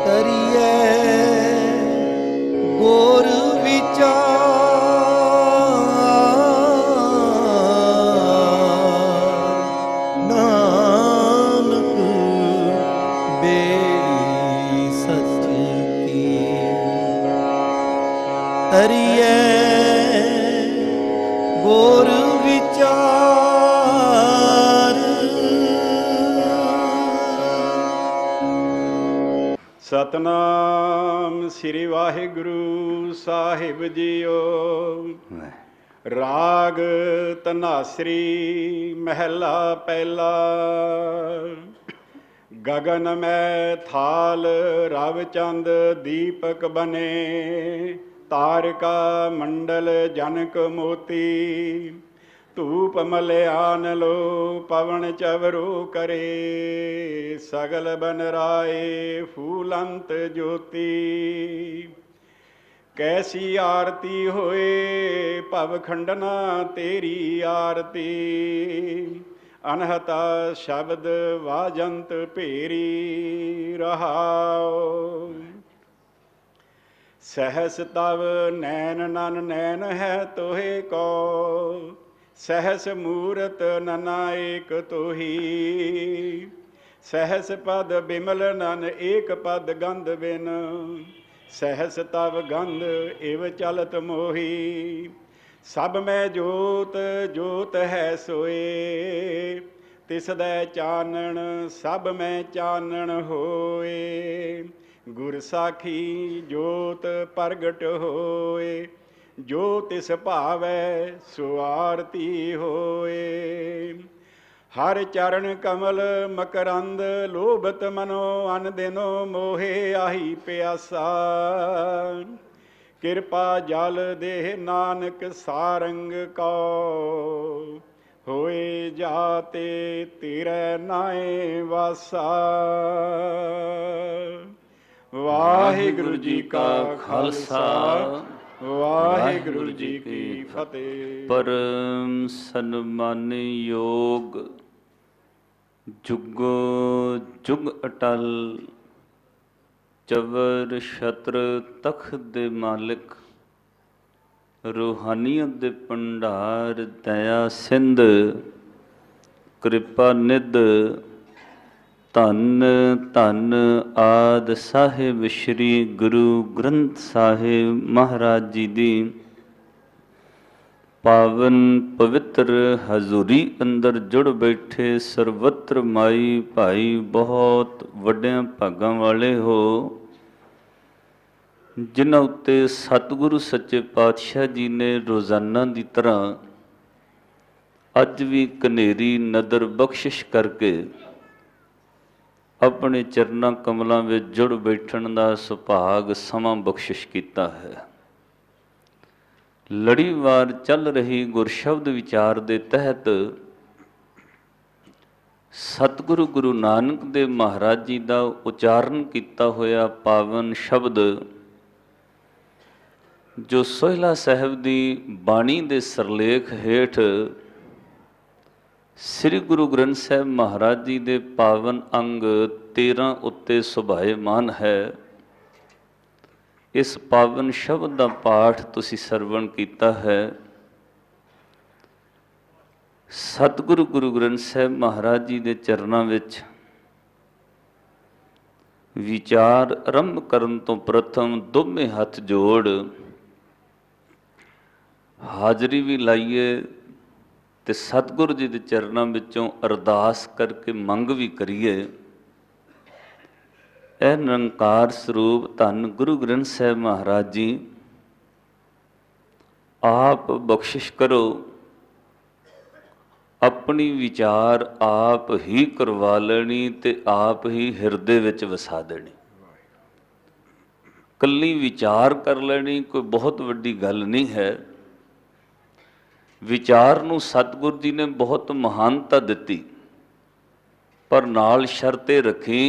ਤਰੀਏ ਗੁਰ ਵਿਚਾਰ ਨਾਨਕ ਬੇੜੀ ਸੱਚ ਕੀ ਤਰੀਏ ਗੁਰ ਵਿਚਾਰ। ਸਤਨਾਮ ਸ੍ਰੀ ਵਾਹਿਗੁਰੂ ਸਾਹਿਬ ਜੀਓ। ਰਾਗ ਧਨਾਸਰੀ ਮਹਿਲਾ ਪਹਿਲਾ। ਗਗਨ ਮੈਂ ਥਾਲ ਰਵ ਚੰਦ ਦੀਪਕ ਬਨੇ, ਤਾਰਿਕਾ ਮੰਡਲ ਜਨਕ ਮੋਤੀ। ਧੂਪ ਮਲਿਆਨ ਲੋ ਪਵਨ ਚਵਰੋ ਕਰੇ, ਸਗਲ ਬਨ ਰਾਏ ਫੂਲੰਤ ਜੋਤੀ। ਕੈਸੀ ਆਰਤੀ ਹੋਏ ਭਵ ਖੰਡਨਾ ਤੇਰੀ ਆਰਤੀ, ਅਨਹਤਾ ਸ਼ਬਦ ਵਾਜੰਤ ਭੇਰੀ ਰਹਾਉ। ਸਹਸ ਤਵ ਨੈਨ ਨਨ ਨੈਨ ਹੈ ਤੋਹੇ ਕੋ, सहस मूरत नना एक तोही। सहस पद बिमल नन एक पद गंध बिन, सहस तव गंध इव चलत मोही। सब में जोत जोत है सोए, तिस दै चानण सब में चानण होए। गुर साखी जोत प्रगट होए, जो तिस भावै सो आरती होए। हर चरण कमल मकरंद, लोभत मनो अन दिनो मोहे। आही प्यासा कृपा जल देह नानक सारंग को, होए जाते तेरे नाए वासा। वाहिगुरु जी का खालसा, वाहिगुरु जी की फतेह। परम सन्मानयोग जुगो जुग अटल, चवर छत्र तख्त दे मालिक। रूहानियत दे भंडार दया सिंध, कृपा निध। धन धन आद साहिब श्री गुरु ग्रंथ साहिब महाराज जी दी पावन पवित्र हजूरी अंदर जुड़ बैठे सर्वत्र माई भाई बहुत वड्डियां भागां वाले हो, जिन्हां उत्ते सतगुरु सच्चे पातशाह जी ने रोज़ाना की तरह अज भी कनेरी नदर बख्शिश करके अपने चरना कमलों में जुड़ बैठण का सुभाग समा बख्शिश किया है। लड़ीवार चल रही गुरशब्द विचार के तहत सतगुरु गुरु नानक देव महाराज जी का उचारण किया होया पावन शब्द, जो सोहला साहब की बाणी के सरलेख हेठ श्री गुरु ग्रंथ साहब महाराज जी के पावन अंग 13 उत्ते सुभाएमान है। इस पावन शब्द का पाठ तुसी सरवण किया है। सतगुरु गुरु ग्रंथ साहब महाराज जी के चरणों विच विचार आरंभ करन तो प्रथम दोवें हथ जोड़ हाजरी भी लाइए ते सतगुरु जी के चरणों विचों अरदास करके मंग भी करिए। ए निरंकार स्वरूप धन गुरु ग्रंथ साहब महाराज जी आप बख्शिश करो, अपनी विचार आप ही करवा लेनी ते आप ही हिरदे विच वसा देनी। कल्ली विचार कर लेनी कोई बहुत वड्डी गल नहीं है। विचार नूं सतगुरु जी ने बहुत महानता दिती, पर नाल शर्ते रखी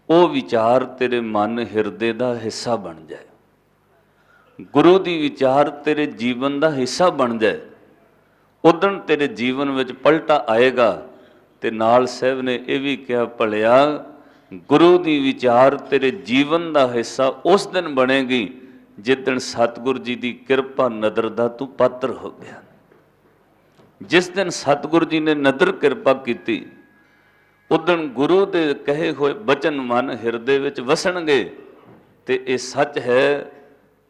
वो विचार तेरे मन हिरदे का हिस्सा बन जाए। गुरु की विचार तेरे जीवन का हिस्सा बन जाए, उदण तेरे जीवन में पलटा आएगा। ते नाल साहब ने यह भी कहा, भलिया ਗੁਰੂ ਦੀ ਵਿਚਾਰ ਤੇਰੇ ਜੀਵਨ ਦਾ ਹਿੱਸਾ ਉਸ ਦਿਨ ਬਣੇਗੀ ਜਿੱਦਣ ਸਤਿਗੁਰ ਜੀ ਦੀ ਕਿਰਪਾ ਨਦਰ ਦਾ ਤੂੰ ਪਾਤਰ ਹੋ ਗਿਆ। ਜਿਸ ਦਿਨ ਸਤਿਗੁਰ ਜੀ ਨੇ ਨਦਰ ਕਿਰਪਾ ਕੀਤੀ ਉਦਣ ਗੁਰੂ ਦੇ ਕਹੇ ਹੋਏ ਬਚਨ ਮਨ ਹਿਰਦੇ ਵਿੱਚ ਵਸਣਗੇ। ਤੇ ਇਹ ਸੱਚ ਹੈ,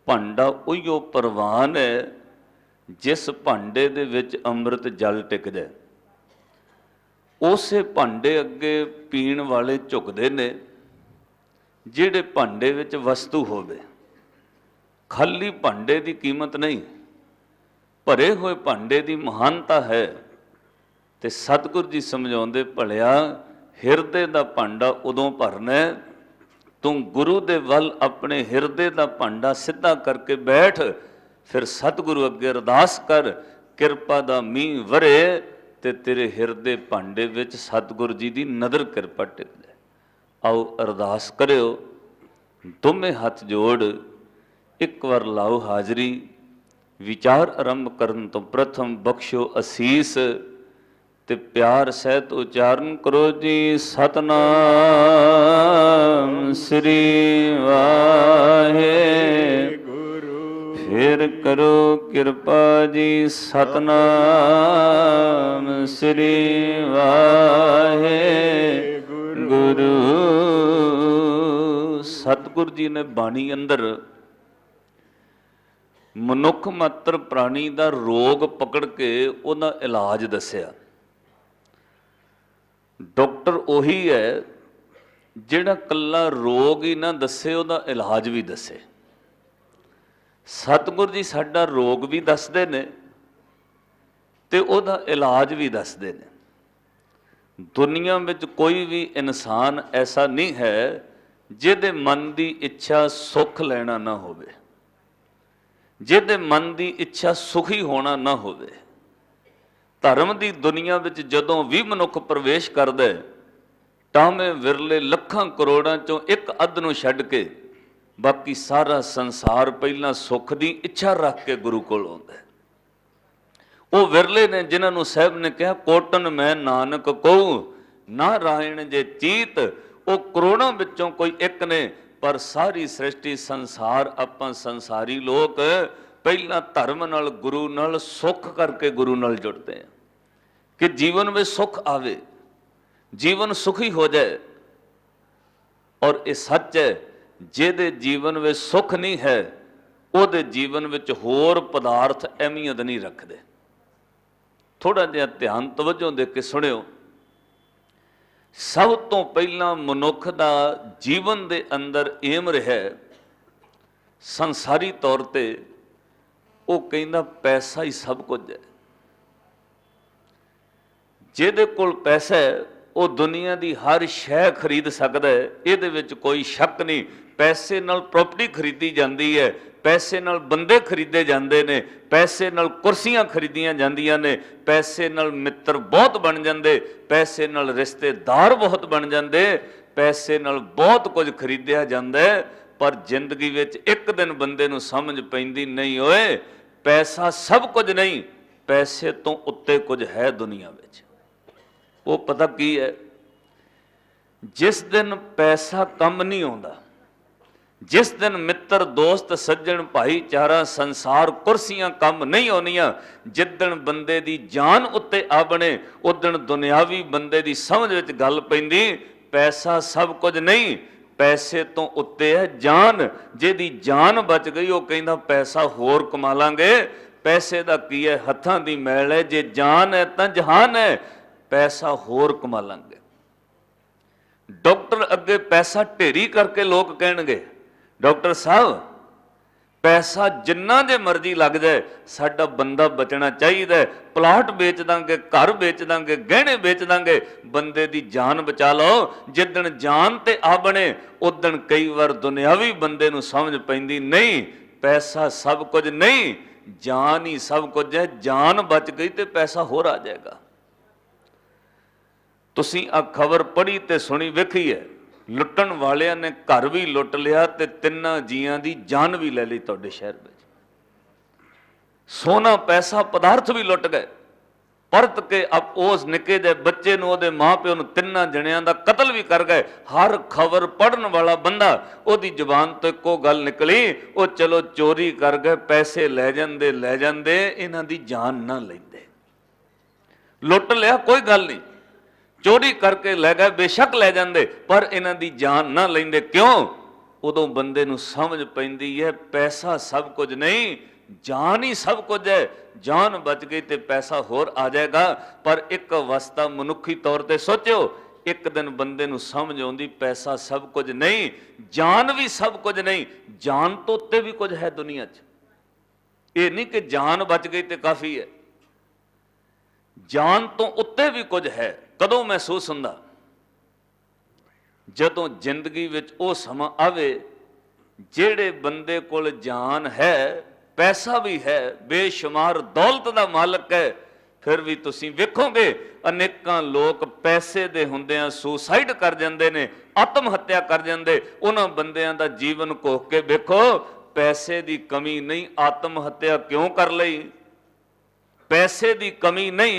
ਭਾਂਡਾ ਉਹੀਓ ਪ੍ਰਵਾਨ ਹੈ ਜਿਸ ਭਾਂਡੇ ਦੇ ਵਿੱਚ ਅੰਮ੍ਰਿਤ ਜਲ ਟਿਕ ਜਾਏ। ਉਸੇ ਭਾਂਡੇ ਅੱਗੇ ਪੀਣ ਵਾਲੇ ਝੁਕਦੇ ਨੇ ਜਿਹੜੇ ਭਾਂਡੇ ਵਿੱਚ ਵਸਤੂ ਹੋਵੇ। ਖਾਲੀ ਭਾਂਡੇ ਦੀ ਕੀਮਤ ਨਹੀਂ, ਭਰੇ ਹੋਏ ਭਾਂਡੇ ਦੀ ਮਹਾਨਤਾ ਹੈ। ਤੇ ਸਤਿਗੁਰ ਜੀ ਸਮਝਾਉਂਦੇ, ਭਲਿਆ ਹਿਰਦੇ ਦਾ ਭਾਂਡਾ ਉਦੋਂ ਭਰਨਾ ਤੂੰ ਗੁਰੂ ਦੇ ਵੱਲ ਆਪਣੇ ਹਿਰਦੇ ਦਾ ਭਾਂਡਾ ਸਿੱਧਾ ਕਰਕੇ ਬੈਠ, ਫਿਰ ਸਤਿਗੁਰੂ ਅੱਗੇ ਅਰਦਾਸ ਕਰ, ਕਿਰਪਾ ਦਾ ਮੀਂਹ ਵਰੇ ਤੇ ਤੇਰੇ ਹਿਰਦੇ ਭਾਂਡੇ ਵਿੱਚ ਸਤਿਗੁਰੂ ਜੀ ਦੀ ਨਦਰ ਕਿਰਪਾ ਟਿਕ ਜਾਏ। ਆਓ ਅਰਦਾਸ ਕਰਿਓ, ਦੋਵੇਂ ਹੱਥ ਜੋੜ ਇੱਕ ਵਾਰ ਲਾਓ ਹਾਜ਼ਰੀ। ਵਿਚਾਰ ਆਰੰਭ ਕਰਨ ਤੋਂ ਪ੍ਰਥਮ ਬਖਸ਼ੋ ਅਸੀਸ ਤੇ ਪਿਆਰ ਸਹਿਤ ਉਚਾਰਨ ਕਰੋ ਜੀ, ਸਤਨਾਮ ਸ੍ਰੀ ਵਾਹਿਗੁਰੂ। ਫਿਰ ਕਰੋ ਕਿਰਪਾ ਜੀ, ਸਤਨਾਮ ਸ੍ਰੀ ਵਾਹਿਗੁਰੂ। ਸਤਿਗੁਰ ਜੀ ਨੇ ਬਾਣੀ ਅੰਦਰ ਮਨੁੱਖ ਮਾਤਰ ਪ੍ਰਾਣੀ ਦਾ ਰੋਗ ਪਕੜ ਕੇ ਉਹਦਾ ਇਲਾਜ ਦੱਸਿਆ। ਡਾਕਟਰ ਉਹੀ ਹੈ ਜਿਹੜਾ ਕੱਲਾ ਰੋਗ ਹੀ ਨਾ ਦੱਸੇ, ਉਹਦਾ ਇਲਾਜ ਵੀ ਦੱਸੇ। ਸਤਿਗੁਰ ਜੀ ਸਾਡਾ ਰੋਗ ਵੀ ਦੱਸਦੇ ਨੇ ਤੇ ਉਹਦਾ ਇਲਾਜ ਵੀ ਦੱਸਦੇ ਨੇ। ਦੁਨੀਆ ਵਿੱਚ ਕੋਈ ਵੀ ਇਨਸਾਨ ਐਸਾ ਨਹੀਂ ਹੈ ਜਿਹਦੇ ਮਨ ਦੀ ਇੱਛਾ ਸੁੱਖ ਲੈਣਾ ਨਾ ਹੋਵੇ, ਜਿਹਦੇ ਮਨ ਦੀ ਇੱਛਾ ਸੁਖੀ ਹੋਣਾ ਨਾ ਹੋਵੇ। ਧਰਮ ਦੀ ਦੁਨੀਆ ਵਿੱਚ ਜਦੋਂ ਵੀ ਮਨੁੱਖ ਪ੍ਰਵੇਸ਼ ਕਰਦਾ ਹੈ, ਟਾਵੇਂ ਵਿਰਲੇ ਲੱਖਾਂ ਕਰੋੜਾਂ ਚੋਂ ਇੱਕ ਅੱਧ ਨੂੰ ਛੱਡ ਕੇ ਬਾਕੀ ਸਾਰਾ ਸੰਸਾਰ ਪਹਿਲਾਂ ਸੁੱਖ ਦੀ ਇੱਛਾ ਰੱਖ ਕੇ ਗੁਰੂ ਕੋਲ ਆਉਂਦਾ ਹੈ। ਉਹ ਵਿਰਲੇ ਨੇ ਜਿਨ੍ਹਾਂ ਨੂੰ ਸਾਹਿਬ ਨੇ ਕਿਹਾ, ਕੋਟਨ ਮੈਂ ਨਾਨਕ ਕਹੂੰ ਨਾਰਾਇਣ ਜੇ ਚੀਤ। ਉਹ ਕਰੋੜਾਂ ਵਿੱਚੋਂ ਕੋਈ ਇੱਕ ਨੇ, ਪਰ ਸਾਰੀ ਸ੍ਰਿਸ਼ਟੀ ਸੰਸਾਰ ਆਪਾਂ ਸੰਸਾਰੀ ਲੋਕ ਪਹਿਲਾਂ ਧਰਮ ਨਾਲ, ਗੁਰੂ ਨਾਲ, ਸੁੱਖ ਕਰਕੇ ਗੁਰੂ ਨਾਲ ਜੁੜਦੇ ਆ ਕਿ ਜੀਵਨ ਵਿੱਚ ਸੁੱਖ ਆਵੇ, ਜੀਵਨ ਸੁਖੀ ਹੋ ਜਾਏ। ਔਰ ਇਹ ਸੱਚ ਹੈ, ਜਿਹਦੇ ਜੀਵਨ ਵਿੱਚ ਸੁੱਖ ਨਹੀਂ ਹੈ ਉਹਦੇ ਜੀਵਨ ਵਿੱਚ ਹੋਰ ਪਦਾਰਥ ਅਹਿਮੀਅਤ ਨਹੀਂ ਰੱਖਦੇ। ਥੋੜਾ ਜਿਹਾ ਧਿਆਨ ਤਵੱਜੋ ਦੇ ਕੇ ਸੁਣਿਓ। ਸਭ ਤੋਂ ਪਹਿਲਾਂ ਮਨੁੱਖ ਦਾ ਜੀਵਨ ਦੇ ਅੰਦਰ ਏਮ ਰਿਹਾ ਸੰਸਾਰੀ ਤੌਰ ਤੇ, ਉਹ ਕਹਿੰਦਾ ਪੈਸਾ ਹੀ ਸਭ ਕੁਝ ਹੈ। ਜਿਹਦੇ ਕੋਲ ਪੈਸਾ ਹੈ ਉਹ ਦੁਨੀਆ ਦੀ ਹਰ ਸ਼ੈ ਖਰੀਦ ਸਕਦਾ ਹੈ, ਇਹਦੇ ਵਿੱਚ ਕੋਈ ਸ਼ੱਕ ਨਹੀਂ। ਪੈਸੇ ਨਾਲ ਪ੍ਰਾਪਰਟੀ ਖਰੀਦੀ ਜਾਂਦੀ ਹੈ, ਪੈਸੇ ਨਾਲ ਬੰਦੇ ਖਰੀਦੇ ਜਾਂਦੇ ਨੇ, ਪੈਸੇ ਨਾਲ ਕੁਰਸੀਆਂ ਖਰੀਦੀਆਂ ਜਾਂਦੀਆਂ ਨੇ, ਪੈਸੇ ਨਾਲ ਮਿੱਤਰ ਬਹੁਤ ਬਣ ਜਾਂਦੇ, ਪੈਸੇ ਨਾਲ ਰਿਸ਼ਤੇਦਾਰ ਬਹੁਤ ਬਣ ਜਾਂਦੇ, ਪੈਸੇ ਨਾਲ ਬਹੁਤ ਕੁਝ ਖਰੀਦਿਆ ਜਾਂਦਾ ਹੈ। ਪਰ ਜ਼ਿੰਦਗੀ ਵਿੱਚ ਇੱਕ ਦਿਨ ਬੰਦੇ ਨੂੰ ਸਮਝ ਪੈਂਦੀ ਨਹੀਂ, ਓਏ ਪੈਸਾ ਸਭ ਕੁਝ ਨਹੀਂ, ਪੈਸੇ ਤੋਂ ਉੱਤੇ ਕੁਝ ਹੈ ਦੁਨੀਆ ਵਿੱਚ। ਉਹ ਪਤਾ ਕੀ ਹੈ, ਜਿਸ ਦਿਨ ਪੈਸਾ ਕੰਮ ਨਹੀਂ ਆਉਂਦਾ, ਜਿਸ ਦਿਨ ਮਿੱਤਰ ਦੋਸਤ ਸੱਜਣ ਭਾਈਚਾਰਾ ਸੰਸਾਰ ਕੁਰਸੀਆਂ ਕੰਮ ਨਹੀਂ ਆਉਣੀਆਂ, ਜਿੱਦਣ ਬੰਦੇ ਦੀ ਜਾਨ ਉੱਤੇ ਆ ਬਣੇ ਉਦਣ ਦੁਨਿਆਵੀ ਬੰਦੇ ਦੀ ਸਮਝ ਵਿੱਚ ਗੱਲ ਪੈਂਦੀ, ਪੈਸਾ ਸਭ ਕੁਝ ਨਹੀਂ, ਪੈਸੇ ਤੋਂ ਉੱਤੇ ਹੈ ਜਾਨ। ਜਿਹਦੀ ਜਾਨ ਬਚ ਗਈ ਉਹ ਕਹਿੰਦਾ ਪੈਸਾ ਹੋਰ ਕਮਾ ਲਾਂਗੇ। ਪੈਸੇ ਦਾ ਕੀ ਹੈ, ਹੱਥਾਂ ਦੀ ਮੈਲ ਹੈ। ਜੇ ਜਾਨ ਹੈ ਤਾਂ ਜਹਾਨ ਹੈ, ਪੈਸਾ ਹੋਰ ਕਮਾ ਲਾਂਗੇ। ਡਾਕਟਰ ਅੱਗੇ ਪੈਸਾ ਢੇਰੀ ਕਰਕੇ ਲੋਕ ਕਹਿਣਗੇ, ਡਾਕਟਰ ਸਾਹਿਬ ਪੈਸਾ ਜਿੰਨਾ ਜੇ ਮਰਜ਼ੀ ਲੱਗ ਜਾਏ, ਸਾਡਾ ਬੰਦਾ ਬਚਣਾ ਚਾਹੀਦਾ, ਪਲਾਟ ਵੇਚ ਦਾਂਗੇ, ਘਰ ਵੇਚ ਦਾਂਗੇ, ਗਹਿਣੇ ਵੇਚ ਦਾਂਗੇ, ਬੰਦੇ ਦੀ ਜਾਨ ਬਚਾ ਲਓ। ਜਿੱਦਣ ਜਾਨ ਤੇ ਆ ਬਣੇ ਉਦਣ ਕਈ ਵਾਰ ਦੁਨਿਆਵੀ ਬੰਦੇ ਨੂੰ ਸਮਝ ਪੈਂਦੀ, ਨਹੀਂ ਪੈਸਾ ਸਭ ਕੁਝ ਨਹੀਂ, ਜਾਨ ਹੀ ਸਭ ਕੁਝ ਹੈ। ਜਾਨ ਬਚ ਗਈ ਤੇ ਪੈਸਾ ਹੋਰ ਆ ਜਾਏਗਾ। ਤੁਸੀਂ ਆ ਖਬਰ ਪੜ੍ਹੀ ਤੇ ਸੁਣੀ ਵੇਖੀ ਹੈ, ਲੁੱਟਣ ਵਾਲਿਆਂ ਨੇ ਘਰ ਵੀ ਲੁੱਟ ਲਿਆ ਤੇ ਤਿੰਨਾਂ ਜੀਆਂ ਦੀ ਜਾਨ ਵੀ ਲੈ ਲਈ ਤੁਹਾਡੇ ਸ਼ਹਿਰ ਵਿੱਚ। ਸੋਨਾ ਪੈਸਾ ਪਦਾਰਥ ਵੀ ਲੁੱਟ ਗਏ। परत के उस निके जे बच्चे नूं उहदे मां प्यो नूं तिन्नां जणियां दा कतल भी कर गए। हर खबर पढ़न वाला बंदा उहदी जुबान तो इक्को गल निकली, वो चलो चोरी कर गए, पैसे लै जांदे इन्हां दी जान ना लैंदे। लुट लिया कोई गल नहीं, चोरी करके लै गए बेशक लै जांदे, पर इन्हां दी जान ना लैंदे। क्यों? उदों बंदे नूं समझ पैंदी है पैसा सब कुछ नहीं, जान ही सब कुछ है। जान बच गई तो पैसा होर आ जाएगा। पर एक अवस्था मनुखी तौर पर सोचो, एक दिन बंदे नूं समझ आउंदी पैसा सब कुछ नहीं, जान भी सब कुछ नहीं। जान तो उत्ते भी कुछ है दुनिया च, ये नहीं कि जान बच गई तो काफ़ी है, जान तो उत्ते भी कुछ है। कदों महसूस हुंदा? जदों जिंदगी विच वो समा आवे जेड़े बंदे कोल जान है, पैसा भी है, बेशुमार दौलत का मालक है, फिर भी तुसीं वेखोगे अनेकां लोग पैसे दे हुंदिआं सुसाइड कर जांदे ने, आत्म हत्या कर जांदे। उन्हां बंदिआं दा जीवन कोह के वेखो, पैसे दी कमी नहीं, आत्म हत्या क्यों कर लई? पैसे दी कमी नहीं,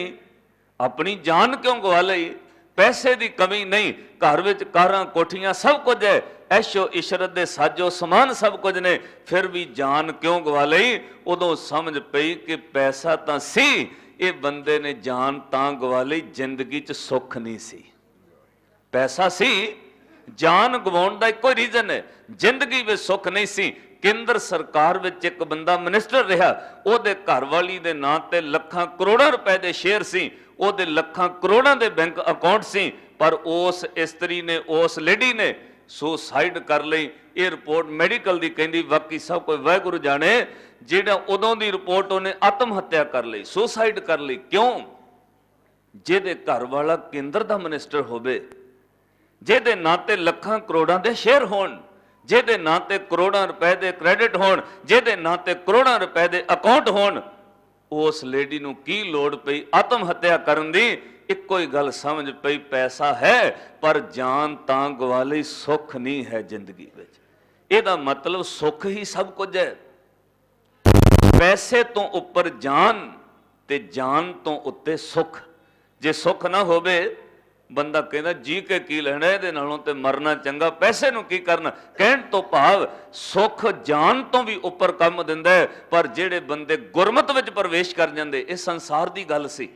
अपनी जान क्यों गवा लई? पैसे दी कमी नहीं, घर विच कारां कोठियां सब कुछ है, ऐशो इशरत दे साजो समान सब कुछ ने, फिर भी जान क्यों गवा लई? उदों समझ पई कि पैसा तां सी, ये बंदे ने जान तां गवा लई जिंदगी च सुख नहीं सी। पैसा सी, जान गवाउण दा इक्को रीजन है, जिंदगी विच सुख नहीं सी। केंद्र सरकार विच एक बंदा मिनिस्टर रहा, उहदे घरवाली दे नां ते लखां करोड़ां रुपए दे शेयर सी, उहदे लखां करोड़ां दे बैंक अकाउंट सी, पर उस इस्त्री ने, उस लेडी ने सुसाइड कर लई। ये रिपोर्ट मैडिकल दी कहंदी, बाकी सब कोई वाहिगुरू जाने। जिहड़ा उदों दी रिपोर्ट उन्हें आत्म हत्या कर लई, सुसाइड कर लई। क्यों? जिहदे घर वाला केंद्र दा मिनिस्टर होवे, जिहदे नां ते लखां करोड़ां दे शेयर होण, जिहदे नां ते करोड़ां रुपए दे क्रेडिट होण, जिहदे नां ते करोड़ां रुपए दे अकाउंट होण, उस लेडी नूं की लोड़ पई आत्म हत्या करन दी? इक्को ही गल समझ पई, पैसा है पर जान तां गवा लई, सुख नहीं है जिंदगी विच। इहदा मतलब सुख ही सब कुछ है। पैसे तो उपर जान ते जान तो उत्ते सुख। जे सुख ना होवे, बंदा कहना जी के की लेना, इहदे नालों ते मरना चंगा, पैसे नूं की करना। कहण तो भाव सुख जान तो भी उपर काम दिंदा है। पर जिहड़े बंदे गुरमत विच प्रवेश कर जांदे, इह संसार दी गल सी,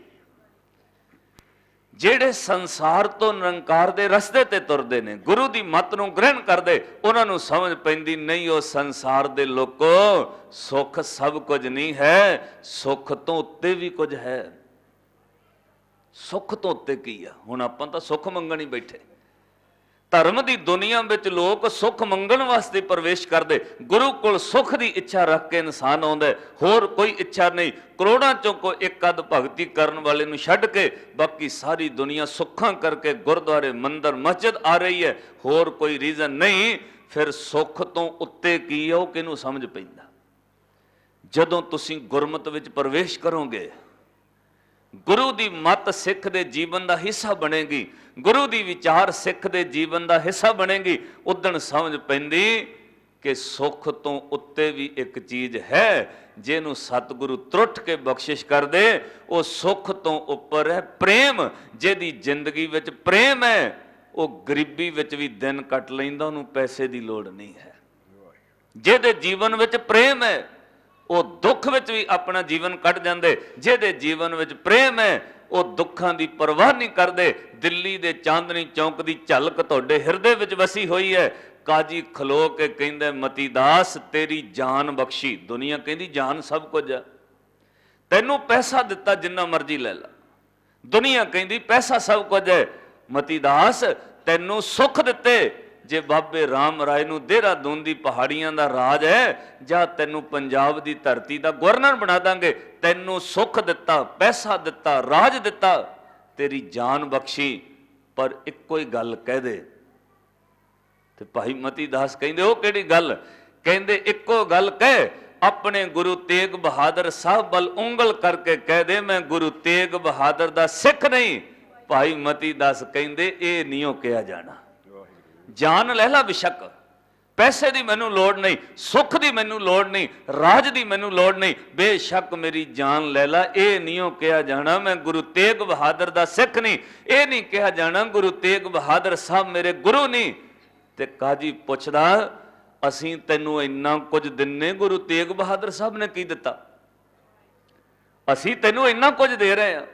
ਜਿਹੜੇ संसार तो निरंकार दे रस्ते ते तुरदे ने, गुरु दी मत नूं ग्रहण करदे, उन्हां नूं समझ पैंदी नहीं ओ संसार दे लोको, सुख सब कुछ नहीं है, सुख तो उत्ते भी कुछ है। सुख तो उत्ते की आ? हुण आपां तां सुख मंगण ही बैठे। धर्म की दुनिया में लोग सुख मंगण वास्ते प्रवेश करते, गुरु को सुख की इच्छा रख के इंसान आउंदा, होर कोई इच्छा नहीं। करोड़ां चों कोई एक अध भगती करन वाले नूं छड्ड के बाकी सारी दुनिया सुखां करके गुरुद्वारे मंदिर मस्जिद आ रही है, होर कोई रीजन नहीं। फिर सुख तो उत्ते की है, वो किहनूं समझ पैंदा? जदों तुसीं गुरमत विच प्रवेश करोगे, गुरु की मत सिख दे जीवन का हिस्सा बनेगी, गुरु की विचार सिख दे जीवन का हिस्सा बनेगी, उदण समझ पैंदी कि सुख तो उत्ते भी एक चीज है, जिन्हों सतगुरु त्रुट के बख्शिश कर दे। वो सुख तो उपर है प्रेम। जिहदी जिंदगी विच प्रेम है, वो गरीबी विच भी दिन कट लैंदा, उहनूं पैसे की लोड़ नहीं है। जिहदे जीवन विच प्रेम है, वो दुख विच भी अपना जीवन कट जाते। जिहदे जीवन विच प्रेम है, वो दुखों की परवाह नहीं करते। दिल्ली दे चांदनी चौक की झलक तुहाडे हिरदे विच वसी हुई है। काजी खलो के कहंदे, मती दास तेरी जान बख्शी। दुनिया कहती जान सब कुछ है, तैनूं पैसा दिता जिन्ना मर्जी ले ला। दुनिया कहती पैसा सब कुछ है। मती दास तैनूं सुख दिते, जे बाबे राम राय नूं देहरादून दी पहाड़ियां दा राज है, जा तैनूं पंजाब दी धरती दा गवर्नर बना दांगे। तैनूं सुख दिता, पैसा दिता, राज दिता, तेरी जान बख्शी, पर इक्को ही गल कह दे। ते भाई मती दास कहंदे, ओ किहड़ी गल? कहंदे इक्को गल कह, अपने गुरु तेग बहादुर साहब बल उंगल करके कह दे, मैं गुरु तेग बहादुर दा सिख नहीं। भाई मती दास कहंदे, ए नहीं हो कहा जाना। जान ले ला बेशक, ਪੈਸੇ ਦੀ ਮੈਨੂੰ ਲੋੜ ਨਹੀਂ, ਸੁੱਖ ਦੀ ਮੈਨੂੰ ਲੋੜ ਨਹੀਂ, ਰਾਜ ਦੀ ਮੈਨੂੰ ਲੋੜ ਨਹੀਂ, ਬੇਸ਼ੱਕ ਮੇਰੀ ਜਾਨ ਲੈ ਲਾ। ਇਹ ਨਹੀਂ ਉਹ ਕਿਹਾ ਜਾਣਾ ਮੈਂ ਗੁਰੂ ਤੇਗ ਬਹਾਦਰ ਦਾ ਸਿੱਖ ਨਹੀਂ, ਇਹ ਨਹੀਂ ਕਿਹਾ ਜਾਣਾ ਗੁਰੂ ਤੇਗ ਬਹਾਦਰ ਸਾਹਿਬ ਮੇਰੇ ਗੁਰੂ ਨਹੀਂ। ਤੇ ਕਾਜੀ ਪੁੱਛਦਾ ਅਸੀਂ ਤੈਨੂੰ ਇੰਨਾ ਕੁਝ ਦਿੰਨੇ, ਗੁਰੂ ਤੇਗ ਬਹਾਦਰ ਸਾਹਿਬ ਨੇ ਕੀ ਦਿੱਤਾ? ਅਸੀਂ ਤੈਨੂੰ ਇੰਨਾ ਕੁਝ ਦੇ ਰਹੇ ਹਾਂ,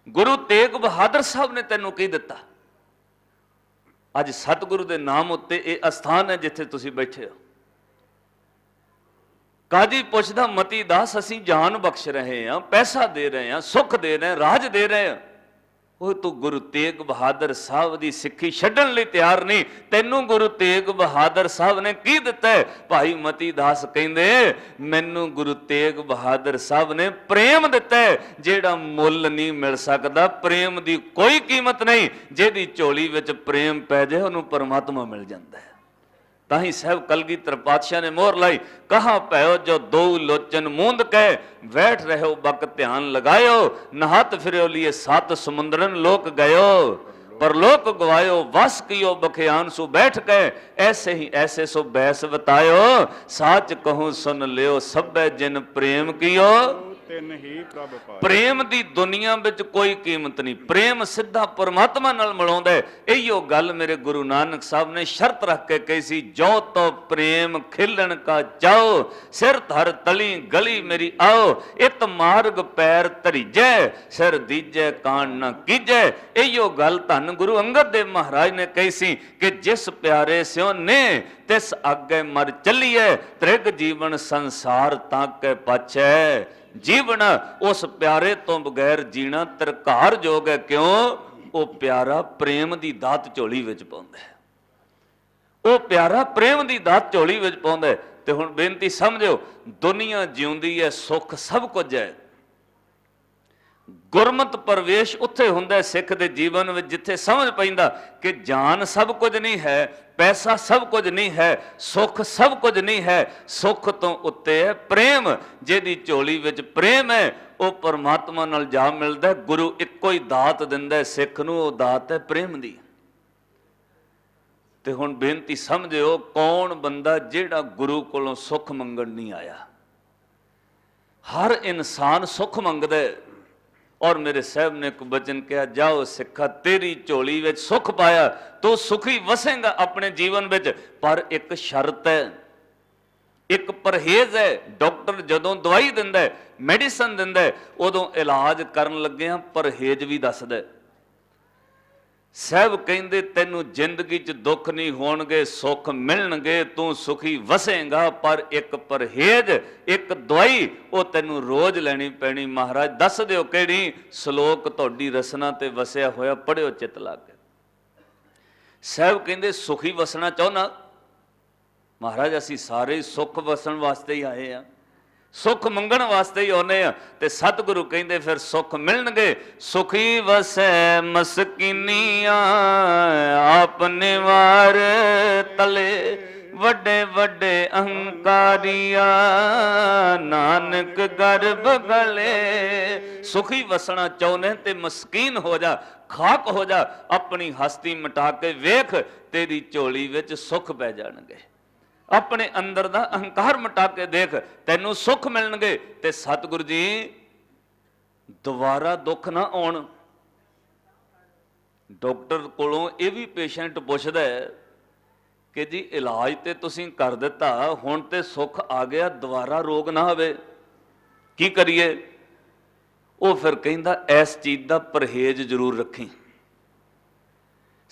ਗੁਰੂ ਤੇਗ ਬਹਾਦਰ ਸਾਹਿਬ ਨੇ ਤੈਨੂੰ ਕੀ ਦਿੱਤਾ? ਅੱਜ ਸਤਿਗੁਰੂ ਦੇ ਨਾਮ ਉੱਤੇ ਇਹ ਅਸਥਾਨ ਹੈ ਜਿੱਥੇ ਤੁਸੀਂ ਬੈਠੇ ਹੋ। ਕਾਜੀ ਪੁੱਛਦਾ ਮਤੀ ਦਾਸ ਅਸੀਂ ਜਾਨ ਬਖਸ਼ ਰਹੇ ਹਾਂ, ਪੈਸਾ ਦੇ ਰਹੇ ਹਾਂ, ਸੁੱਖ ਦੇ ਰਹੇ ਹਾਂ, ਰਾਜ ਦੇ ਰਹੇ ਹਾਂ, ਉਹ ਤੂੰ ਗੁਰੂ ਤੇਗ ਬਹਾਦਰ ਸਾਹਿਬ ਦੀ ਸਿੱਖੀ ਛੱਡਣ ਲਈ ਤਿਆਰ ਨਹੀਂ। ਤੈਨੂੰ ਗੁਰੂ ਤੇਗ ਬਹਾਦਰ ਸਾਹਿਬ ਨੇ ਕੀ ਦਿੱਤਾ? ਭਾਈ ਮਤੀ ਦਾਸ ਕਹਿੰਦੇ ਮੈਨੂੰ ਗੁਰੂ ਤੇਗ ਬਹਾਦਰ ਸਾਹਿਬ ਨੇ ਪ੍ਰੇਮ ਦਿੱਤਾ, ਜਿਹੜਾ ਮੁੱਲ ਨਹੀਂ ਮਿਲ ਸਕਦਾ। ਪ੍ਰੇਮ ਦੀ ਕੋਈ ਕੀਮਤ ਨਹੀਂ, ਜਿਹਦੀ ਝੋਲੀ ਵਿੱਚ ਪ੍ਰੇਮ ਪੈ ਜਾਏ ਉਹਨੂੰ ਪਰਮਾਤਮਾ ਮਿਲ ਜਾਂਦਾ ਹੈ। ਤਾਂ ਹੀ ਸਾਹਿਬ ਕਲਗੀਧਰ ਪਾਤਸ਼ਾਹ ਨੇ ਮੋਹਰ ਲਾਈ, ਕਹਾ ਭਇਓ ਜੋ ਦੋ ਲੋਚਨ ਮੂੰਦ ਕਹਿ, ਬੈਠ ਰਹੋ ਬਕ ਧਿਆਨ ਲਗਾਇਓ, ਨਹਤ ਫਿਰਿਓ ਲਿਏ ਸਤ ਸਮੁੰਦਰਨ ਲੋਕ ਗਇਓ, ਪਰ ਲੋਕ ਗਵਾਇਓ ਵਸ ਕੀਓ ਬਖਿਆਨ ਸੋ ਬੈਠ ਕੇ, ਐਸੇ ਹੀ ਐਸੇ ਸੋ ਬੈਸ ਬਤਾਇਓ, ਸਾਚ ਕਹੂੰ ਸੁਨ ਲਿਓ ਸਭੈ ਜਿਨ ਪ੍ਰੇਮ ਕੀਓ, ਤਿੰਨ ਹੀ ਪ੍ਰਭ ਪਾਏ। ਪ੍ਰੇਮ ਦੀ ਦੁਨੀਆ ਵਿੱਚ ਕੋਈ ਕੀਮਤ ਨਹੀਂ, ਪ੍ਰੇਮ ਸਿੱਧਾ ਪਰਮਾਤਮਾ ਨਾਲ ਮਿਲਾਉਂਦਾ ਹੈ। ਇਹੀਓ ਗੱਲ ਮੇਰੇ ਗੁਰੂ ਨਾਨਕ ਸਾਹਿਬ ਨੇ ਸ਼ਰਤ ਰੱਖ ਕੇ ਕਹੀ ਸੀ, ਜੋ ਤੋ ਪ੍ਰੇਮ ਖਿਲਣ ਕਾ ਚਾਓ, ਸਿਰ ਧਰ ਤਲੀ ਗਲੀ ਮੇਰੀ ਆਓ, ਇਤ ਮਾਰਗ ਪੈਰ ਧਰੀਜੈ, ਸਿਰ ਦੀਜੈ ਕਾਣ ਨਾ ਕੀਜੈ। ਇਹੀਓ ਗੱਲ ਧੰਨ ਗੁਰੂ ਅੰਗਦ ਦੇਵ ਮਹਾਰਾਜ ਨੇ ਕਹੀ ਸੀ ਕਿ ਜਿਸ ਪਿਆਰੇ ਸਿਓ ਨੇ ਤਿਸ ਅੱਗੇ ਮਰ ਚੱਲੀਐ, ਤ੍ਰਿਗ ਜੀਵਨ ਸੰਸਾਰ ਤਾਂ ਕੇ ਪਾਛੈ। ਜੀਵਨ ਉਸ ਪਿਆਰੇ ਤੋਂ ਬਗੈਰ ਜੀਣਾ ਤਰਕਾਰ ਜੋਗ ਹੈ। ਕਿਉਂ? ਉਹ ਪਿਆਰਾ ਪ੍ਰੇਮ ਦੀ ਦਾਤ ਝੋਲੀ ਵਿੱਚ ਪਾਉਂਦਾ ਹੈ, ਉਹ ਪਿਆਰਾ ਪ੍ਰੇਮ ਦੀ ਦਾਤ ਝੋਲੀ ਵਿੱਚ ਪਾਉਂਦਾ ਹੈ। ਤੇ ਹੁਣ ਬੇਨਤੀ ਸਮਝਿਓ, ਦੁਨੀਆ ਜਿਉਂਦੀ ਹੈ, ਸੁੱਖ ਸਭ ਕੁਝ ਹੈ। ਗੁਰਮਤ ਪ੍ਰਵੇਸ਼ ਉੱਥੇ ਹੁੰਦਾ ਸਿੱਖ ਦੇ ਜੀਵਨ ਵਿੱਚ ਜਿੱਥੇ ਸਮਝ ਪੈਂਦਾ ਕਿ ਜਾਨ ਸਭ ਕੁਝ ਨਹੀਂ ਹੈ, ਪੈਸਾ ਸਭ ਕੁਝ ਨਹੀਂ ਹੈ, ਸੁੱਖ ਸਭ ਕੁਝ ਨਹੀਂ ਹੈ। ਸੁੱਖ ਤੋਂ ਉੱਤੇ ਹੈ ਪ੍ਰੇਮ, ਜਿਹਦੀ ਝੋਲੀ ਵਿੱਚ ਪ੍ਰੇਮ ਹੈ ਉਹ ਪਰਮਾਤਮਾ ਨਾਲ ਜਾ ਮਿਲਦਾ। ਗੁਰੂ ਇੱਕੋ ਹੀ ਦਾਤ ਦਿੰਦਾ ਸਿੱਖ ਨੂੰ, ਉਹ ਦਾਤ ਹੈ ਪ੍ਰੇਮ ਦੀ। ਤੇ ਹੁਣ ਬੇਨਤੀ ਸਮਝਿਓ, ਕੌਣ ਬੰਦਾ ਜਿਹੜਾ ਗੁਰੂ ਕੋਲੋਂ ਸੁੱਖ ਮੰਗਣ ਨਹੀਂ ਆਇਆ? ਹਰ ਇਨਸਾਨ ਸੁੱਖ ਮੰਗਦਾ ਹੈ। ਔਰ ਮੇਰੇ ਸਾਹਿਬ ਨੇ ਇੱਕ ਬਚਨ ਕਿਹਾ, ਜਾਓ ਸਿੱਖਾ ਤੇਰੀ ਝੋਲੀ ਵਿੱਚ ਸੁੱਖ ਪਾਇਆ, ਤੂੰ ਸੁਖੀ ਵਸੇਂਗਾ ਆਪਣੇ ਜੀਵਨ ਵਿੱਚ। ਪਰ ਇੱਕ ਸ਼ਰਤ ਹੈ, ਇੱਕ ਪਰਹੇਜ਼ ਹੈ। ਡਾਕਟਰ ਜਦੋਂ ਦਵਾਈ ਦਿੰਦਾ ਹੈ, ਮੈਡੀਸਨ ਦਿੰਦਾ ਹੈ, ਉਦੋਂ ਇਲਾਜ ਕਰਨ ਲੱਗਿਆਂ ਪਰਹੇਜ਼ ਵੀ ਦੱਸਦਾ। ਸਾਹਿਬ ਕਹਿੰਦੇ ਤੈਨੂੰ ਜ਼ਿੰਦਗੀ 'ਚ ਦੁੱਖ ਨਹੀਂ ਹੋਣਗੇ, ਸੁੱਖ ਮਿਲਣਗੇ, ਤੂੰ ਸੁਖੀ ਵਸੇਂਗਾ, ਪਰ ਇੱਕ ਪਰਹੇਜ਼, ਇੱਕ ਦਵਾਈ ਉਹ ਤੈਨੂੰ ਰੋਜ਼ ਲੈਣੀ ਪੈਣੀ। ਮਹਾਰਾਜ ਦੱਸ ਦਿਓ ਕਿਹੜੀ? ਸ਼ਲੋਕ ਤੁਹਾਡੀ ਰਸਨਾ ਤੇ ਵਸਿਆ ਹੋਇਆ, ਪੜ੍ਹਿਓ ਚਿੱਤ ਲਾ ਕੇ। ਸਾਹਿਬ ਕਹਿੰਦੇ ਸੁਖੀ ਵਸਣਾ ਚਾਹੁੰਦਾ? ਮਹਾਰਾਜ ਅਸੀਂ ਸਾਰੇ ਸੁੱਖ ਵਸਣ ਵਾਸਤੇ ਹੀ ਆਏ ਆ, ਸੁੱਖ ਮੰਗਣ ਵਾਸਤੇ ਹੀ ਆਉਂਦੇ ਆ। ਤੇ ਸਤਿਗੁਰੂ ਕਹਿੰਦੇ ਫਿਰ ਸੁੱਖ ਮਿਲਣਗੇ। ਸੁਖੀ ਵਸੈ ਮਸਕੀਨੀਆਂ, ਆਪ ਨਿਵਾਰ ਤਲੇ, ਵੱਡੇ ਵੱਡੇ ਅਹੰਕਾਰੀਆਂ, ਨਾਨਕ ਗਰਭ ਗਲੇ। ਸੁਖੀ ਵਸਣਾ ਚਾਹੁੰਦੇ ਤੇ ਮਸਕੀਨ ਹੋ ਜਾ, ਖਾਕ ਹੋ ਜਾ, ਆਪਣੀ ਹਸਤੀ ਮਿਟਾ ਕੇ ਵੇਖ, ਤੇਰੀ ਝੋਲੀ ਵਿੱਚ ਸੁੱਖ ਪੈ ਜਾਣਗੇ। ਆਪਣੇ ਅੰਦਰ ਦਾ ਅਹੰਕਾਰ ਮਿਟਾ ਕੇ ਦੇਖ, ਤੈਨੂੰ ਸੁੱਖ ਮਿਲਣਗੇ। ਤੇ ਸਤਿਗੁਰੂ ਜੀ ਦੁਬਾਰਾ ਦੁੱਖ ਨਾ ਆਉਣ। ਡਾਕਟਰ ਕੋਲੋਂ ਇਹ ਵੀ ਪੇਸ਼ੈਂਟ ਪੁੱਛਦਾ ਹੈ ਕਿ ਜੀ ਇਲਾਜ ਤੇ ਤੁਸੀਂ ਕਰ ਦਿੱਤਾ, ਹੁਣ ਤੇ ਸੁੱਖ ਆ ਗਿਆ, ਦੁਬਾਰਾ ਰੋਗ ਨਾ ਆਵੇ, ਕੀ ਕਰੀਏ? ਉਹ ਫਿਰ ਕਹਿੰਦਾ ਇਸ ਚੀਜ਼ ਦਾ ਪਰਹੇਜ਼ ਜ਼ਰੂਰ ਰੱਖੀ।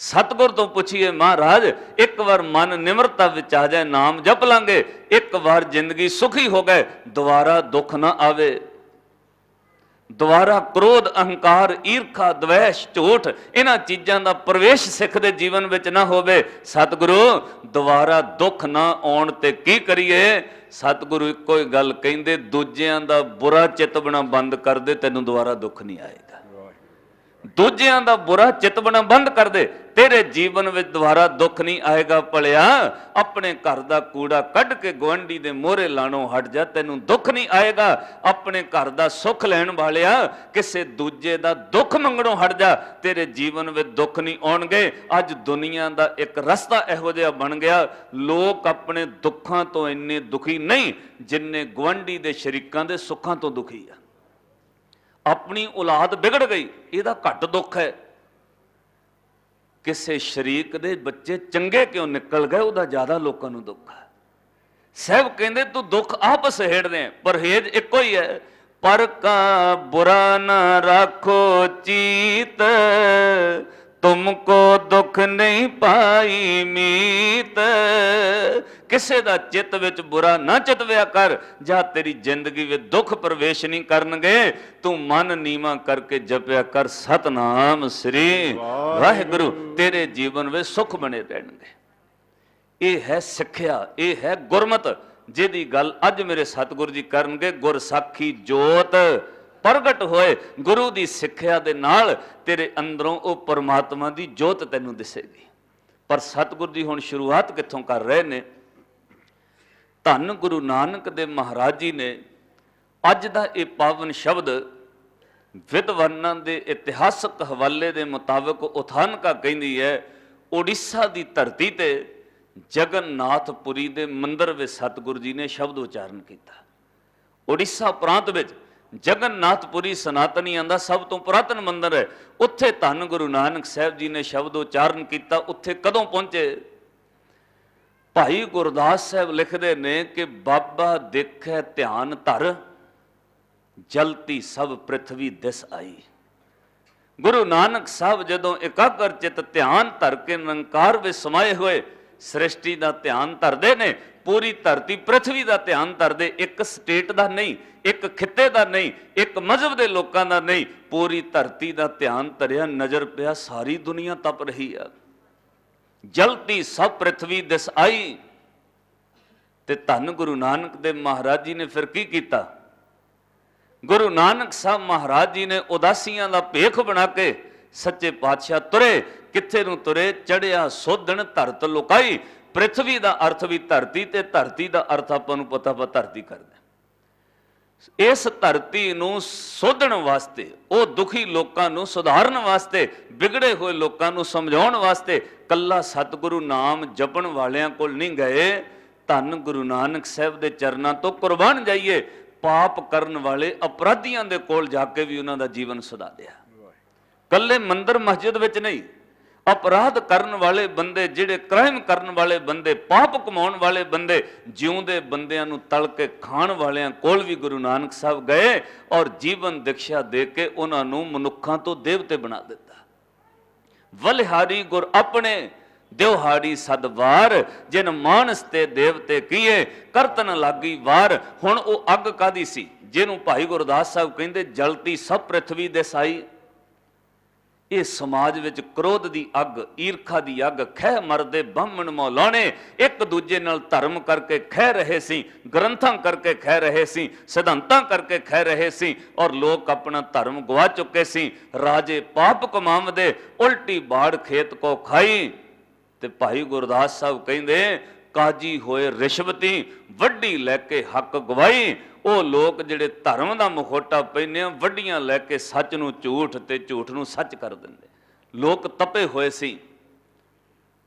ਸਤਿਗੁਰ ਤੋਂ ਪੁੱਛੀਏ, ਮਹਾਰਾਜ ਇੱਕ ਵਾਰ ਮਨ ਨਿਮਰਤਾ ਵਿੱਚ ਆ ਜਾਏ, ਨਾਮ ਜਪ ਲਾਂਗੇ, ਇੱਕ ਵਾਰ ਜ਼ਿੰਦਗੀ ਸੁਖੀ ਹੋ ਗਏ, ਦੁਬਾਰਾ ਦੁੱਖ ਨਾ ਆਵੇ। ਦੁਬਾਰਾ ਕ੍ਰੋਧ, ਅਹੰਕਾਰ, ਈਰਖਾ, ਦਵੈਸ਼, ਝੂਠ, ਇਹਨਾਂ ਚੀਜ਼ਾਂ ਦਾ ਪ੍ਰਵੇਸ਼ ਸਿੱਖ ਦੇ ਜੀਵਨ ਵਿੱਚ ਨਾ ਹੋਵੇ। ਸਤਿਗੁਰੂ ਦੁਬਾਰਾ ਦੁੱਖ ਨਾ ਆਉਣ ਤੇ ਕੀ ਕਰੀਏ? ਸਤਿਗੁਰੂ ਇੱਕੋ ਹੀ ਗੱਲ ਕਹਿੰਦੇ, ਦੂਜਿਆਂ ਦਾ ਬੁਰਾ ਚਿੱਤ ਬਣਾ ਬੰਦ ਕਰ ਦੇ, ਤੈਨੂੰ ਦੁਬਾਰਾ ਦੁੱਖ ਨਹੀਂ ਆਏਗਾ। ਦੂਜਿਆਂ ਦਾ ਬੁਰਾ ਚਿਤਵਣਾ ਬੰਦ ਕਰ ਦੇ, ਤੇਰੇ ਜੀਵਨ ਵਿੱਚ ਦੁਬਾਰਾ ਦੁੱਖ ਨਹੀਂ ਆਏਗਾ। ਭਲਿਆ ਆਪਣੇ ਘਰ ਦਾ ਕੂੜਾ ਕੱਢ ਕੇ ਗੁਆਂਢੀ ਦੇ ਮੋਹਰੇ ਲਾਣੋਂ ਹਟ ਜਾ, ਤੈਨੂੰ ਦੁੱਖ ਨਹੀਂ ਆਏਗਾ। ਆਪਣੇ ਘਰ ਦਾ ਸੁੱਖ ਲੈਣ ਵਾਲਿਆ ਕਿਸੇ ਦੂਜੇ ਦਾ ਦੁੱਖ ਮੰਗਣੋਂ ਹਟ ਜਾ, ਤੇਰੇ ਜੀਵਨ ਵਿੱਚ ਦੁੱਖ ਨਹੀਂ ਆਉਣਗੇ। ਅੱਜ ਦੁਨੀਆ ਦਾ ਇੱਕ ਰਸਤਾ ਇਹੋ ਜਿਹਾ ਬਣ ਗਿਆ, ਲੋਕ ਆਪਣੇ ਦੁੱਖਾਂ ਤੋਂ ਇੰਨੇ ਦੁਖੀ ਨਹੀਂ ਜਿੰਨੇ ਗੁਆਂਢੀ ਦੇ ਸ਼ਰੀਕਾਂ ਦੇ ਸੁੱਖਾਂ ਤੋਂ ਦੁਖੀ ਆ। ਆਪਣੀ ਔਲਾਦ ਵਿਗੜ ਗਈ, ਇਹਦਾ ਘੱਟ ਦੁੱਖ ਹੈ। ਕਿਸੇ ਸ਼ਰੀਕ ਦੇ ਬੱਚੇ ਚੰਗੇ ਕਿਉਂ ਨਿਕਲ ਗਏ, ਉਹਦਾ ਜ਼ਿਆਦਾ ਲੋਕਾਂ ਨੂੰ ਦੁੱਖ ਹੈ। ਸਾਹਿਬ ਕਹਿੰਦੇ ਤੂੰ ਦੁੱਖ ਆਪ ਸਹੇੜਦੇ, ਪਰਹੇਜ਼ ਇੱਕੋ ਹੀ ਹੈ। ਪਰ ਕਾ ਬੁਰਾ ਨਾ ਰੱਖੋ ਚੀਤ, ਤੁਮਕੋ ਦੁੱਖ ਨਹੀਂ ਪਾਈ ਮੀਤ। ਕਿਸੇ ਦਾ ਚਿੱਤ ਵਿੱਚ ਬੁਰਾ ਨਾ ਚਿਤਵਿਆ ਕਰ, ਜਾਂ ਤੇਰੀ ਜ਼ਿੰਦਗੀ ਵਿੱਚ ਦੁੱਖ ਪ੍ਰਵੇਸ਼ ਨਹੀਂ ਕਰਨਗੇ। ਤੂੰ ਮਨ ਨੀਵਾਂ ਕਰਕੇ ਜਪਿਆ ਕਰ ਸਤਨਾਮ ਸ੍ਰੀ ਵਾਹਿਗੁਰੂ, ਤੇਰੇ ਜੀਵਨ ਵਿੱਚ ਸੁੱਖ ਬਣੇ ਰਹਿਣਗੇ। ਇਹ ਹੈ ਸਿੱਖਿਆ, ਇਹ ਹੈ ਗੁਰਮਤਿ, ਜਿਹਦੀ ਗੱਲ ਅੱਜ ਮੇਰੇ ਸਤਿਗੁਰੂ ਜੀ ਕਰਨਗੇ। ਗੁਰ ਸਾਖੀ ਜੋਤ ਪ੍ਰਗਟ ਹੋਏ, ਗੁਰੂ ਦੀ ਸਿੱਖਿਆ ਦੇ ਨਾਲ ਤੇਰੇ ਅੰਦਰੋਂ ਉਹ ਪਰਮਾਤਮਾ ਦੀ ਜੋਤ ਤੈਨੂੰ ਦਿਸੇਗੀ। ਪਰ ਸਤਿਗੁਰੂ ਜੀ ਹੁਣ ਸ਼ੁਰੂਆਤ ਕਿੱਥੋਂ ਕਰ ਰਹੇ ਨੇ? ਧੰਨ ਗੁਰੂ ਨਾਨਕ ਦੇਵ ਮਹਾਰਾਜ ਜੀ ਨੇ ਅੱਜ ਦਾ ਇਹ ਪਾਵਨ ਸ਼ਬਦ ਵਿਦਵਾਨਾਂ ਦੇ ਇਤਿਹਾਸਕ ਹਵਾਲੇ ਦੇ ਮੁਤਾਬਕ ਉਥਾਨਕਾ ਕਹਿੰਦੀ ਹੈ, ਉੜੀਸਾ ਦੀ ਧਰਤੀ ਤੇ ਜਗਨਨਾਥਪੁਰੀ ਦੇ ਮੰਦਿਰ ਵਿੱਚ ਸਤਿਗੁਰੂ ਜੀ ਨੇ ਸ਼ਬਦ ਉਚਾਰਨ ਕੀਤਾ। ਉੜੀਸਾ ਪ੍ਰਾਂਤ ਵਿੱਚ ਜਗਨਨਾਥਪੁਰੀ ਸਨਾਤਨੀਆਂ ਦਾ ਸਭ ਤੋਂ ਪੁਰਾਤਨ ਮੰਦਿਰ ਹੈ। ਉੱਥੇ ਧੰਨ ਗੁਰੂ ਨਾਨਕ ਸਾਹਿਬ ਜੀ ਨੇ ਸ਼ਬਦ ਉਚਾਰਨ ਕੀਤਾ। ਉੱਥੇ ਕਦੋਂ ਪਹੁੰਚੇ? ਭਾਈ ਗੁਰਦਾਸ ਸਾਹਿਬ ਲਿਖਦੇ ਨੇ ਕਿ ਬਾਬਾ ਦੇਖੈ ਧਿਆਨ ਧਰ, ਜਲਤੀ ਸਭ ਪ੍ਰਿਥਵੀ ਦਿਸ ਆਈ। ਗੁਰੂ ਨਾਨਕ ਸਾਹਿਬ ਜਦੋਂ ਇਕਾਗਰ ਚਿਤ ਧਿਆਨ ਧਰ ਕੇ ਨਿਰੰਕਾਰ ਵਿੱਚ ਸਮਾਏ ਹੋਏ ਸ੍ਰਿਸ਼ਟੀ ਦਾ ਧਿਆਨ ਧਰਦੇ ਨੇ, ਪੂਰੀ ਧਰਤੀ ਪ੍ਰਿਥਵੀ ਦਾ ਧਿਆਨ ਧਰਦੇ, ਇੱਕ ਸਟੇਟ ਦਾ ਨਹੀਂ, ਇੱਕ ਖਿੱਤੇ ਦਾ ਨਹੀਂ, ਇੱਕ ਮਜ਼ਹਬ ਦੇ ਲੋਕਾਂ ਦਾ ਨਹੀਂ, ਪੂਰੀ ਧਰਤੀ ਦਾ ਧਿਆਨ ਧਰਿਆ। ਨਜ਼ਰ ਪਿਆ ਸਾਰੀ ਦੁਨੀਆ ਤਪ ਰਹੀ ਆ। ਜਲਤੀ ਸਭ ਪ੍ਰਿਥਵੀ ਦਿਸ ਆਈ। ਤੇ ਧੰਨ ਗੁਰੂ ਨਾਨਕ ਦੇਵ ਮਹਾਰਾਜ ਜੀ ਨੇ ਫਿਰ ਕੀ ਕੀਤਾ? ਗੁਰੂ ਨਾਨਕ ਸਾਹਿਬ ਮਹਾਰਾਜ ਜੀ ਨੇ ਉਦਾਸੀਆਂ ਦਾ ਭੇਖ ਬਣਾ ਕੇ ਸੱਚੇ ਪਾਤਸ਼ਾਹ ਤੁਰੇ। ਕਿੱਥੇ ਨੂੰ ਤੁਰੇ? ਚੜਿਆ ਸੋਧਣ ਧਰਤ ਲੁਕਾਈ। ਪ੍ਰਿਥਵੀ ਦਾ ਅਰਥ ਵੀ ਧਰਤੀ, ਤੇ ਧਰਤੀ ਦਾ ਅਰਥ ਆਪਾਂ ਨੂੰ ਪਤਾ ਵਾ ਧਰਤੀ ਕਰਦੇ। ਇਸ ਧਰਤੀ ਨੂੰ ਸੋਧਣ ਵਾਸਤੇ, ਉਹ ਦੁਖੀ ਲੋਕਾਂ ਨੂੰ ਸੁਧਾਰਨ ਵਾਸਤੇ, ਵਿਗੜੇ ਹੋਏ ਲੋਕਾਂ ਨੂੰ ਸਮਝਾਉਣ ਵਾਸਤੇ ਕੱਲਾ ਸਤਿਗੁਰੂ ਨਾਮ ਜਪਣ ਵਾਲਿਆਂ ਕੋਲ ਨਹੀਂ ਗਏ। ਧੰਨ ਗੁਰੂ ਨਾਨਕ ਸਾਹਿਬ ਦੇ ਚਰਨਾਂ ਤੋਂ ਕੁਰਬਾਨ ਜਾਈਏ। ਪਾਪ ਕਰਨ ਵਾਲੇ ਅਪਰਾਧੀਆਂ ਦੇ ਕੋਲ ਜਾ ਕੇ ਵੀ ਉਹਨਾਂ ਦਾ ਜੀਵਨ ਸੁਧਾਰਿਆ। ਕੱਲੇ ਮੰਦਿਰ ਮਸਜਿਦ ਵਿੱਚ ਨਹੀਂ, ਅਪਰਾਧ ਕਰਨ ਵਾਲੇ ਬੰਦੇ, ਜਿਹੜੇ ਕ੍ਰਾਈਮ ਕਰਨ ਵਾਲੇ ਬੰਦੇ, ਪਾਪ ਕਮਾਉਣ ਵਾਲੇ ਬੰਦੇ, ਜਿਉਂਦੇ ਬੰਦਿਆਂ ਨੂੰ ਤਲ ਕੇ ਖਾਣ ਵਾਲਿਆਂ ਕੋਲ ਵੀ ਗੁਰੂ ਨਾਨਕ ਸਾਹਿਬ ਗਏ ਔਰ ਜੀਵਨ ਦਿਕਸ਼ਾ ਦੇ ਕੇ ਉਹਨਾਂ ਨੂੰ ਮਨੁੱਖਾਂ ਤੋਂ ਦੇਵਤੇ ਬਣਾ ਦਿੱਤਾ। ਬਲਿਹਾਰੀ ਗੁਰ ਆਪਣੇ ਦਿਵਹਾੜੀ ਸਦਵਾਰ, ਜਿਨ ਮਾਨਸ ਤੇ ਦੇਵਤੇ ਕੀਏ ਕਰਤਨ ਲਾਗੀ ਵਾਰ। ਹੁਣ ਉਹ ਅੱਗ ਕਾਦੀ ਸੀ ਜਿਹਨੂੰ ਭਾਈ ਗੁਰਦਾਸ ਸਾਹਿਬ ਕਹਿੰਦੇ ਜਲਤੀ ਸਭ ਪ੍ਰਿਥਵੀ ਦਿਸਾਈ। ਇਹ ਸਮਾਜ ਵਿੱਚ ਕ੍ਰੋਧ ਦੀ ਅੱਗ, ਈਰਖਾ ਦੀ ਅੱਗ, ਖਹਿ ਮਰਦੇ ਬਾਹਮਣ ਮੌਲਾਣੇ ਇੱਕ ਦੂਜੇ ਨਾਲ ਧਰਮ ਕਰਕੇ ਖਹਿ ਰਹੇ ਸੀ, ਗ੍ਰੰਥਾਂ ਕਰਕੇ ਖਹਿ ਰਹੇ ਸੀ, ਸਿਧਾਂਤਾਂ ਕਰਕੇ ਖਹਿ ਰਹੇ ਸੀ ਔਰ ਲੋਕ ਆਪਣਾ ਧਰਮ ਗਵਾ ਚੁੱਕੇ ਸੀ। ਰਾਜੇ ਪਾਪ ਕਮਾਵਦੇ, ਉਲਟੀ ਬਾੜ ਖੇਤ ਕੋ ਖਾਈ। ਤੇ ਭਾਈ ਗੁਰਦਾਸ ਸਾਹਿਬ ਕਹਿੰਦੇ ਕਾਜੀ ਹੋਏ ਰਿਸ਼ਵਤੀ, ਵੱਡੀ ਲੈ ਕੇ ਹੱਕ ਗਵਾਈ। ਉਹ ਲੋਕ ਜਿਹੜੇ ਧਰਮ ਦਾ ਮੁਖੋਟਾ ਪਹਿਨੇ ਆ, ਵੱਡੀਆਂ ਲੈ ਕੇ ਸੱਚ ਨੂੰ ਝੂਠ ਤੇ ਝੂਠ ਨੂੰ ਸੱਚ ਕਰ ਦਿੰਦੇ। ਲੋਕ ਤਪੇ ਹੋਏ ਸੀ।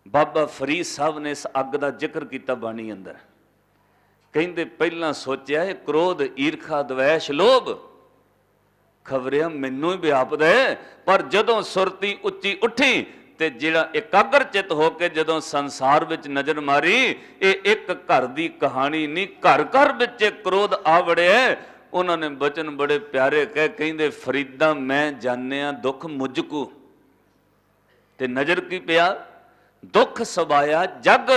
ਬਾਬਾ ਫਰੀਦ ਸਾਹਿਬ ਨੇ ਇਸ ਅੱਗ ਦਾ ਜ਼ਿਕਰ ਕੀਤਾ ਬਾਣੀ ਅੰਦਰ। ਕਹਿੰਦੇ ਪਹਿਲਾਂ ਸੋਚਿਆ ਇਹ ਕ੍ਰੋਧ, ਈਰਖਾ, ਦਵੈਸ਼, ਲੋਭ ਖਬਰਿਆ ਮੈਨੂੰ ਹੀ ਵਿਆਪਦਾ, ਪਰ ਜਦੋਂ ਸੁਰਤੀ ਉੱਚੀ ਉੱਠੀ ਤੇ ਜਿਹੜਾ ਇਕਾਗਰ ਚਿਤ ਹੋ ਕੇ ਜਦੋਂ ਸੰਸਾਰ ਵਿੱਚ ਨਜ਼ਰ ਮਾਰੀ, ਇਹ ਇੱਕ ਘਰ ਦੀ ਕਹਾਣੀ ਨਹੀਂ, ਘਰ ਘਰ ਵਿੱਚ ਕ੍ਰੋਧ ਆ ਵੜਿਆ। ਉਹਨਾਂ ਨੇ ਬਚਨ ਬੜੇ ਪਿਆਰੇ ਕਹਿ, ਕਹਿੰਦੇ ਫਰੀਦਾ ਮੈਂ ਜਾਣਿਆ ਦੁੱਖ ਮੁਝ ਕੋ। ਤੇ ਨਜ਼ਰ ਕੀ ਪਿਆ? ਦੁੱਖ ਸਬਾਇਆ ਜਗ,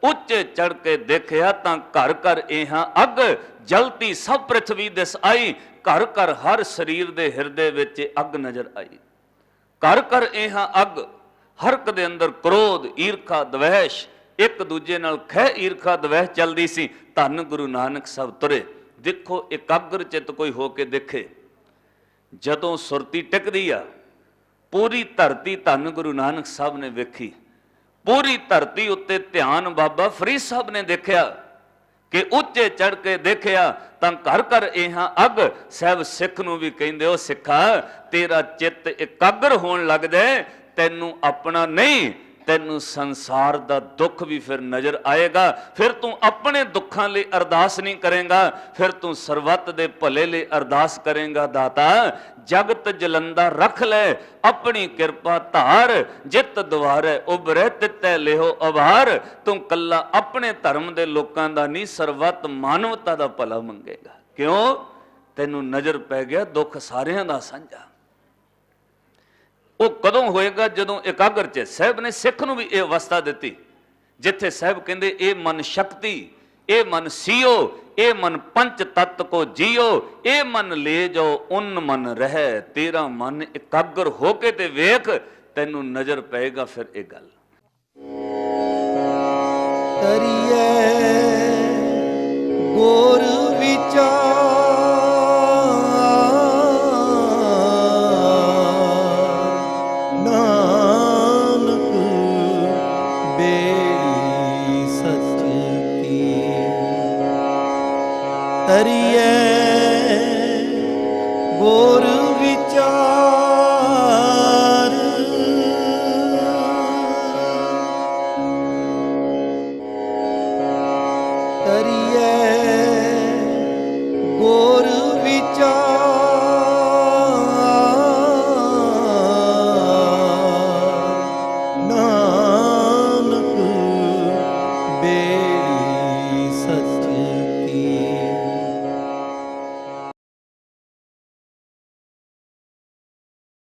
ਉੱਚੇ ਚੜ ਕੇ ਦੇਖਿਆ ਤਾਂ ਘਰ ਘਰ ਇਹਾਂ ਅੱਗ, ਜਲਤੀ ਸਭ ਪ੍ਰਿਥਵੀ ਦਿਸ ਆਈ। ਘਰ ਘਰ ਹਰ ਸਰੀਰ ਦੇ ਹਿਰਦੇ ਵਿੱਚ ਅੱਗ ਨਜ਼ਰ ਆਈ। ਘਰ ਘਰ ਇਹਾਂ ਅੱਗ, ਹਰ ਇੱਕ ਦੇ ਅੰਦਰ ਕ੍ਰੋਧ, ਈਰਖਾ, ਦਵੈਸ਼, ਇੱਕ ਦੂਜੇ ਨਾਲ ਖਹਿ ਈਰਖਾ ਦਵੈਸ਼ ਚੱਲਦੀ ਸੀ। ਧੰਨ ਗੁਰੂ ਨਾਨਕ ਸਾਹਿਬ ਤੁਰੇ। ਦੇਖੋ ਇਕਾਗਰ ਚਿੱਤ ਕੋਈ ਹੋ ਕੇ ਦੇਖੇ, ਜਦੋਂ ਸੁਰਤੀ ਟਿਕਦੀ ਆ ਪੂਰੀ ਧਰਤੀ ਧੰਨ ਗੁਰੂ ਨਾਨਕ ਸਾਹਿਬ ਨੇ ਵੇਖੀ। ਪੂਰੀ ਧਰਤੀ ਉੱਤੇ ਧਿਆਨ ਬਾਬਾ ਫਰੀਦ ਸਾਹਿਬ ਨੇ ਦੇਖਿਆ ਕਿ ਉੱਚੇ ਚੜ ਕੇ ਦੇਖਿਆ ਤਾਂ ਘਰ ਘਰ ਇਹਾਂ ਅੱਗ। ਸਾਹਿਬ ਸਿੱਖ ਨੂੰ ਵੀ ਕਹਿੰਦੇ, ਉਹ ਸਿੱਖਾ ਤੇਰਾ ਚਿੱਤ ਇਕਾਗਰ ਹੋਣ ਲੱਗ ਜਾਏ, ਤੈਨੂੰ ਆਪਣਾ ਨਹੀਂ, ਤੈਨੂੰ ਸੰਸਾਰ ਦਾ ਦੁੱਖ ਵੀ ਫਿਰ ਨਜ਼ਰ ਆਏਗਾ। ਫਿਰ ਤੂੰ ਆਪਣੇ ਦੁੱਖਾਂ ਲਈ ਅਰਦਾਸ ਨਹੀਂ ਕਰੇਗਾ, ਫਿਰ ਤੂੰ ਸਰਬੱਤ ਦੇ ਭਲੇ ਲਈ ਅਰਦਾਸ ਕਰੇਗਾ। ਦਾਤਾ ਜਗਤ ਜਲੰਦਾ ਰੱਖ ਲੈ, ਆਪਣੀ ਕਿਰਪਾ ਧਾਰ, ਜਿਤ ਦੁਆਰੇ ਉਬਰੇ ਤਿੱਤੈ ਲਿਹੋ ਆਭਾਰ। ਤੂੰ ਕੱਲਾ ਆਪਣੇ ਧਰਮ ਦੇ ਲੋਕਾਂ ਦਾ ਨਹੀਂ, ਸਰਬੱਤ ਮਾਨਵਤਾ ਦਾ ਭਲਾ ਮੰਗੇਗਾ। ਕਿਉਂ? ਤੈਨੂੰ ਨਜ਼ਰ ਪੈ ਗਿਆ ਦੁੱਖ ਸਾਰਿਆਂ ਦਾ ਸਾਂਝਾ। ਉਹ ਕਦੋਂ ਹੋਏਗਾ? ਜਦੋਂ ਇਕਾਗਰ ਚ। ਸਾਹਿਬ ਨੇ ਸਿੱਖ ਨੂੰ ਵੀ ਇਹ ਅਵਸਥਾ ਦਿੱਤੀ, ਜਿੱਥੇ ਸਾਹਿਬ ਕਹਿੰਦੇ ਇਹ ਮਨ ਸ਼ਕਤੀ, ਇਹ ਮਨ ਸੀਓ, ਇਹ ਮਨ ਪੰਚ ਤਤ ਕੋ ਜੀਓ, ਇਹ ਮਨ ਲੈ ਜਾਓ ਉਨ ਮਨ ਰਹਿ। ਤੇਰਾ ਮਨ ਇਕਾਗਰ ਹੋ ਕੇ ਤੇ ਵੇਖ, ਤੈਨੂੰ ਨਜ਼ਰ ਪਏਗਾ ਫਿਰ ਇਹ ਗੱਲ। ਕਰੀਏ ਗੁਰ ਵਿਚਾਰ, ਨਾਨਕ ਬੇੜੀ ਸੱਚ ਕੀ। ਕਰੀਏ ਗੁਰ